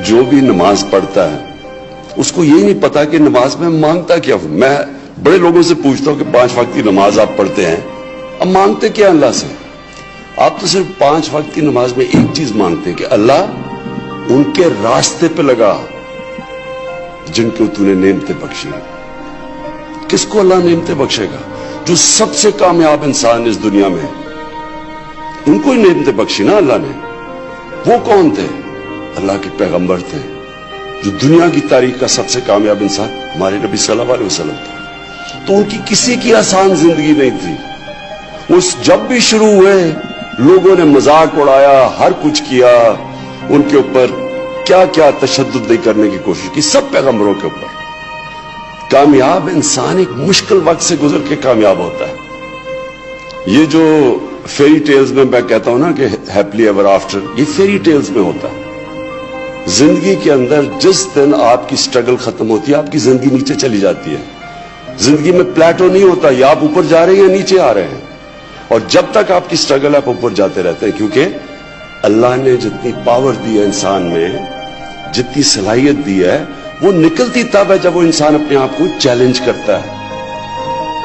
جو بھی نماز پڑھتا ہے اس کو یہی نہیں پتا کہ نماز میں مانگتا کیا ہوں. میں بڑے لوگوں سے پوچھتا ہوں کہ 5 وقت کی نماز آپ پڑھتے ہیں, اب مانگتے کیا اللہ سے؟ آپ تو صرف 5 وقت کی نماز میں ایک چیز مانگتے ہیں کہ اللہ ان کے راستے پہ لگا جن کو تو نے نعمتیں بخشی. کس کو اللہ نعمتیں بخشے گا؟ جو سب سے کامیاب انسان اس دنیا میں, ان کو ہی نعمتیں بخشی نا اللہ نے. وہ کون تھے؟ اللہ کے پیغمبر تھے. جو دنیا کی تاریخ کا سب سے کامیاب انسان ہمارے نبی صلی اللہ علیہ وسلم تھے. تو ان کی کسی کی آسان زندگی نہیں تھی. وہ جب بھی شروع ہوئے لوگوں نے مذاق اڑایا, ہر کچھ کیا, ان کے اوپر کیا کیا تشدد نہیں کرنے کی کوشش کی, سب پیغمبروں کے اوپر. کامیاب انسان ایک مشکل وقت سے گزر کے کامیاب ہوتا ہے. یہ جو فیری ٹیلز میں کہتا ہوں نا کہ ہیپلی ایور آفٹر, یہ فیری ٹیلز میں ہوتا ہے. زندگی کے اندر جس دن آپ کی سٹرگل ختم ہوتی ہے آپ کی زندگی نیچے چلی جاتی ہے. زندگی میں پلیٹو نہیں ہوتا, یا آپ اوپر جا رہے ہیں یا نیچے آ رہے ہیں. اور جب تک آپ کی سٹرگل ہے آپ اوپر جاتے رہتے ہیں, کیونکہ اللہ نے جتنی پاور دی ہے انسان میں, جتنی صلاحیت دی ہے, وہ نکلتی تب ہے جب وہ انسان اپنے آپ کو چیلنج کرتا ہے,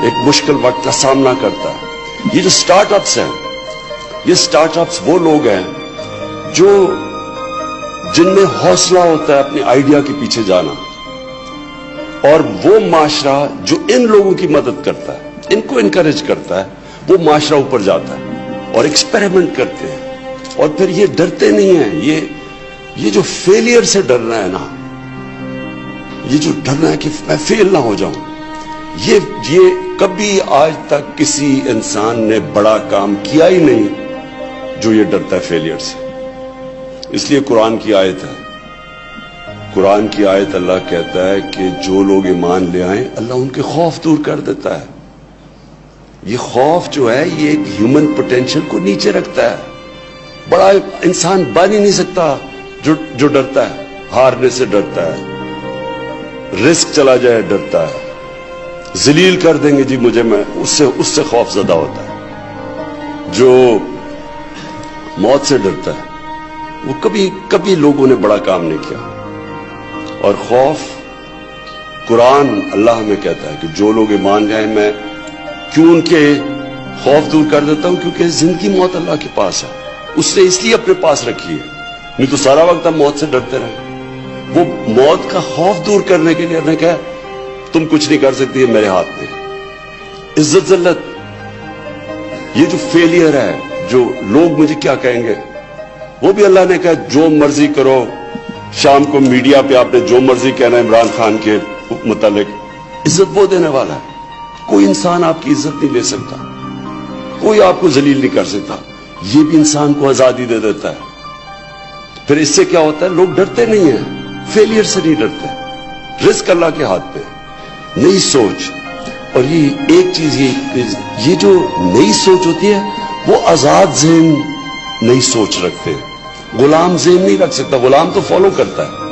ایک مشکل وقت کا سامنا کرتا ہے. یہ جو سٹارٹ اپس ہیں, یہ سٹارٹ اپس وہ لوگ ہیں جن میں حوصلہ ہوتا ہے اپنے آئیڈیا کے پیچھے جانا, اور وہ معاشرہ جو ان لوگوں کی مدد کرتا ہے, ان کو انکریج کرتا ہے, وہ معاشرہ اوپر جاتا ہے اور ایکسپیریمنٹ کرتے ہیں. اور پھر یہ ڈرتے نہیں ہیں. یہ جو فیلئر سے ڈرنا ہے نا, یہ جو ڈرنا ہے کہ میں فیل نہ ہو جاؤں, یہ کبھی آج تک کسی انسان نے بڑا کام کیا ہی نہیں جو یہ ڈرتا ہے فیلئر سے. اس لیے قرآن کی آیت ہے, قرآن کی آیت اللہ کہتا ہے کہ جو لوگ ایمان لے آئیں اللہ ان کے خوف دور کر دیتا ہے. یہ خوف جو ہے یہ ایک ہیومن پوٹینشل کو نیچے رکھتا ہے. بڑا انسان بن ہی نہیں سکتا جو ڈرتا ہے, ہارنے سے ڈرتا ہے, رسک چلا جائے ڈرتا ہے, ذلیل کر دیں گے جی مجھے, میں اس سے خوف زدہ ہوتا ہے. جو موت سے ڈرتا ہے وہ کبھی لوگوں نے بڑا کام نہیں کیا. اور خوف, قرآن اللہ ہمیں کہتا ہے کہ جو لوگ ایمان لے آئیں میں کیوں ان کے خوف دور کر دیتا ہوں, کیونکہ زندگی موت اللہ کے پاس ہے, اس نے اس لیے اپنے پاس رکھی ہے, نہیں تو سارا وقت ہم موت سے ڈرتے رہے. وہ موت کا خوف دور کرنے کے لیے نے کہا تم کچھ نہیں کر سکتی, ہے میرے ہاتھ میں. عزت ذلت, یہ جو فیلئر ہے, جو لوگ مجھے کیا کہیں گے, وہ بھی اللہ نے کہا جو مرضی کرو. شام کو میڈیا پہ آپ نے جو مرضی کہنا ہے عمران خان کے متعلق, عزت وہ دینے والا ہے. کوئی انسان آپ کی عزت نہیں لے سکتا, کوئی آپ کو ذلیل نہیں کر سکتا. یہ بھی انسان کو آزادی دے دیتا ہے. پھر اس سے کیا ہوتا ہے, لوگ ڈرتے نہیں ہیں, فیلئر سے نہیں ڈرتے. رزق اللہ کے ہاتھ پہ, نئی سوچ. اور یہ ایک چیز, یہ جو نئی سوچ ہوتی ہے وہ آزاد ذہن نئی سوچ رکھتے ہیں. غلام ذہن نہیں رکھ سکتا, غلام تو فالو کرتا ہے.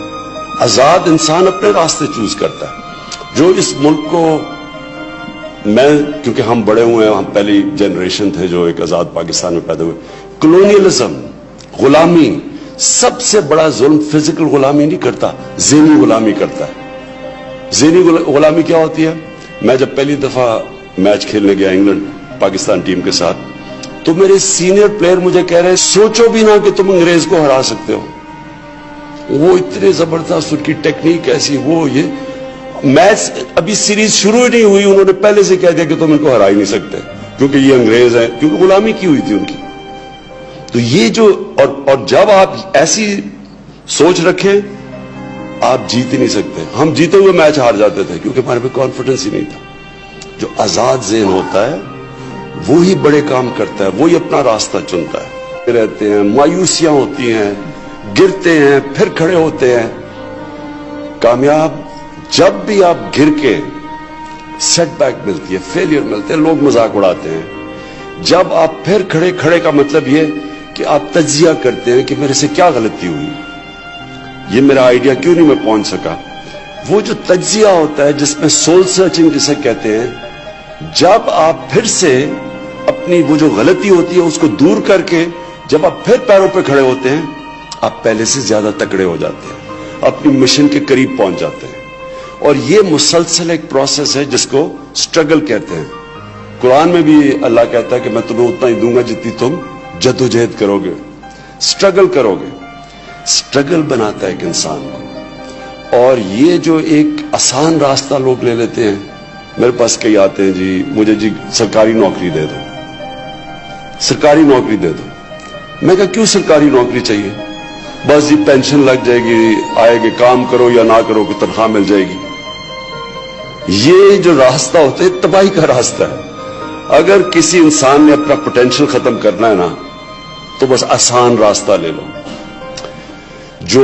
آزاد انسان اپنے راستے چوز کرتا ہے. جو اس ملک کو, میں کیونکہ ہم بڑے ہوئے ہیں, ہم پہلی جنریشن تھے جو ایک آزاد پاکستان میں پیدا ہوئے. کلونیلزم, غلامی, سب سے بڑا ظلم فزیکل غلامی نہیں کرتا, ذہنی غلامی کرتا ہے. ذہنی غلامی کیا ہوتی ہے؟ میں جب پہلی دفعہ میچ کھیلنے گیا انگلینڈ پاکستان ٹیم کے ساتھ, تو میرے سینئر پلیئر مجھے کہہ رہے سوچو بھی نہ کہ تم انگریز کو ہرا سکتے ہو. وہ اتنے زبردست, ان کی ٹیکنیک ایسی, وہ یہ میچ ابھی سیریز شروع ہی نہیں ہوئی, انہوں نے پہلے سے کہہ دیا کہ تم ان کو ہرا ہی نہیں سکتے کیونکہ یہ انگریز ہیں, کیونکہ غلامی کی ہوئی تھی ان کی. تو یہ جو, اور جب آپ ایسی سوچ رکھیں آپ جیت ہی نہیں سکتے. ہم جیتے ہوئے میچ ہار جاتے تھے کیونکہ ہمارے پہ کانفیڈنس ہی نہیں تھا. جو آزاد ذہن ہوتا ہے وہی بڑے کام کرتا ہے, وہی اپنا راستہ چنتا ہے. رہتے ہیں, مایوسیاں ہوتی ہیں, گرتے ہیں, پھر کھڑے ہوتے ہیں. کامیاب جب بھی آپ گر کے, سیٹ بیک ملتی ہے, فیلئر ملتے ہیں, لوگ مذاق اڑاتے ہیں. جب آپ پھر کھڑے کا مطلب یہ کہ آپ تجزیہ کرتے ہیں کہ میرے سے کیا غلطی ہوئی, یہ میرا آئیڈیا کیوں نہیں میں پہنچ سکا. وہ جو تجزیہ ہوتا ہے جس میں سول سرچنگ جسے کہتے ہیں, جب آپ پھر سے اپنی وہ جو غلطی ہوتی ہے اس کو دور کر کے جب آپ پھر پیروں پہ کھڑے ہوتے ہیں آپ پہلے سے زیادہ تکڑے ہو جاتے ہیں. اپنی مشن کے قریب پہنچ جاتے ہیں. اور یہ مسلسل ایک پروسیس ہے جس کو سٹرگل کہتے ہیں. قرآن میں بھی اللہ کہتا ہے کہ میں تمہیں اتنا ہی دوں گا جتنی تم جدوجہد کرو گے, سٹرگل کرو گے. سٹرگل بناتا ہے ایک انسان کو. اور یہ جو ایک آسان راستہ لوگ لے لیتے ہیں, میرے پاس کئی آتے ہیں جی مجھے جی سرکاری نوکری دے دو, سرکاری نوکری دے دو. میں کہا کیوں سرکاری نوکری چاہیے؟ بس جی پینشن لگ جائے گی, آئے گی, کام کرو یا نہ کرو کوئی تنخواہ مل جائے گی. یہ جو راستہ ہوتا ہے تباہی کا راستہ ہے. اگر کسی انسان نے اپنا پوٹینشیل ختم کرنا ہے نا تو بس آسان راستہ لے لو. جو